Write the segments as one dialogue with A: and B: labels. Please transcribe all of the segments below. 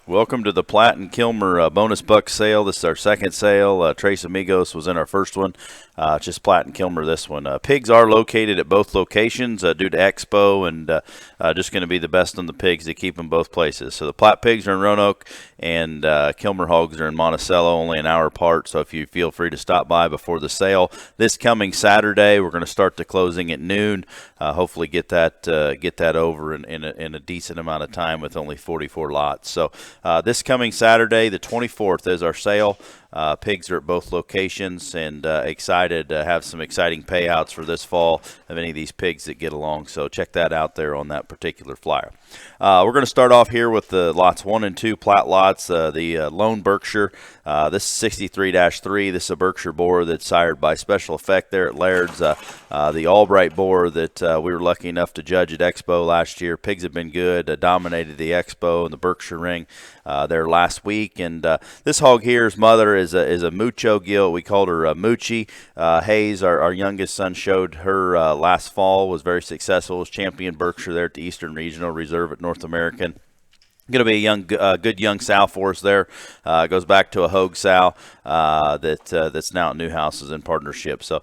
A: Welcome to the Platt and Kilmer bonus buck sale. This is our second sale. Tres Amigos was in our first one. Just Platt and Kilmer this one. Pigs are located at both locations due to Expo, and just going to be the best on the pigs to keep them both places. So the Platt pigs are in Roanoke, and Kilmer hogs are in Monticello, only an hour apart. So if you feel free to stop by before the sale. This coming Saturday, we're going to start the closing at noon. Hopefully get that over in a decent amount of time with only 44 lots. So this coming Saturday, the 24th, is our sale. Pigs are at both locations, and excited to have some exciting payouts for this fall of any of these pigs that get along. So check that out there on that particular flyer. We're going to start off here with the lots 1 and 2 Platt lots. The Lone Berkshire. This is 63-3. This is a Berkshire boar that's sired by Special Effect there at Laird's. The Albright boar that we were lucky enough to judge at Expo last year. Pigs have been good. Dominated the Expo and the Berkshire Ring there last week. And this hog here's mother is a Mucho gilt. We called her Moochie. Hayes, our youngest son, showed her last fall. Was very successful. Was champion Berkshire there at the Eastern Regional Reserve at North American. Going to be a good young sow for us there. Goes back to a Hogue sow that's now at Newhouses in partnership. So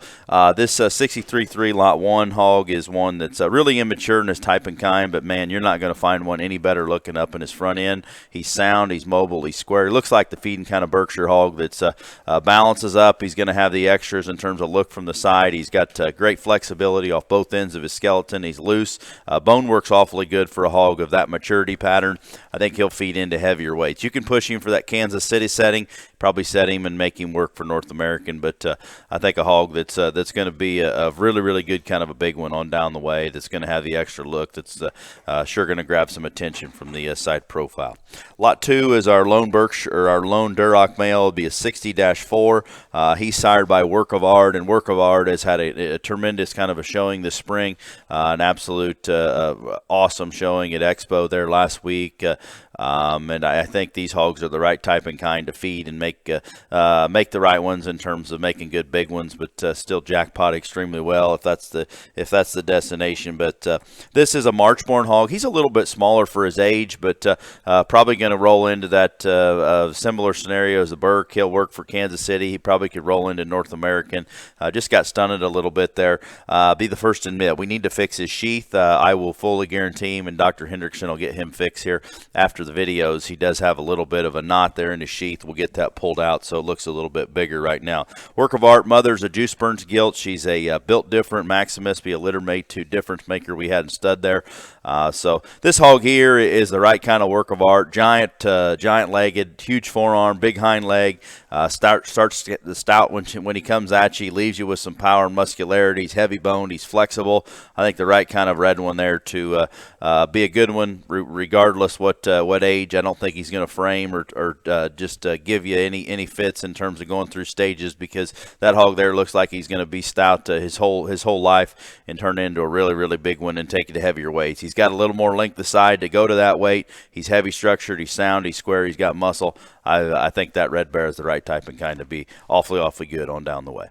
A: this 63-3 Lot 1 hog is one that's really immature in his type and kind, but man, you're not going to find one any better looking up in his front end. He's sound, he's mobile, he's square. He looks like the feeding kind of Berkshire hog that's balances up. He's going to have the extras in terms of look from the side. He's got great flexibility off both ends of his skeleton. He's loose. Bone work's awfully good for a hog of that maturity pattern. I think he'll feed into heavier weights. You can push him for that Kansas City setting, probably set him and make him work for North American, but I think a hog that's going to be a really, really good kind of a big one on down the way that's going to have the extra look that's sure going to grab some attention from the side profile. Lot 2 is our Lone Berkshire, or our Lone Duroc male. It'll be a 60-4. He's sired by Work of Art, and Work of Art has had a tremendous kind of a showing this spring, an absolute awesome showing at Expo there last week. And I think these hogs are the right type and kind to feed and make the right ones in terms of making good big ones, but still jackpot extremely well if that's the destination. But this is a March-born hog. He's a little bit smaller for his age, but probably going to roll into that similar scenario as the Burke. He'll work for Kansas City. He probably could roll into North American. Just got stunted a little bit there. Be the first to admit we need to fix his sheath. I will fully guarantee him, and Dr. Hendrickson will get him fixed here after the videos. He does have a little bit of a knot there in his sheath. We'll get that pulled out so it looks a little bit bigger right now. Work of Art mother's a Juice Burns gilt. She's a built different Maximus, be a litter mate to difference maker we had in stud there. So this hog here is the right kind of Work of Art. Giant legged, huge forearm, big hind leg. Starts to get the stout when he comes at you. He leaves you with some power and muscularity. He's heavy boned. He's flexible. I think the right kind of red one there to be a good one regardless what age. I don't think he's going to frame or just give you any fits in terms of going through stages, because that hog there looks like he's going to be stout his whole life and turn into a really, really big one and take it to heavier weights. He's got a little more length of side to go to that weight. He's heavy structured. He's sound. He's square. He's got muscle. I think that red bear is the right type and kind to be awfully good on down the way.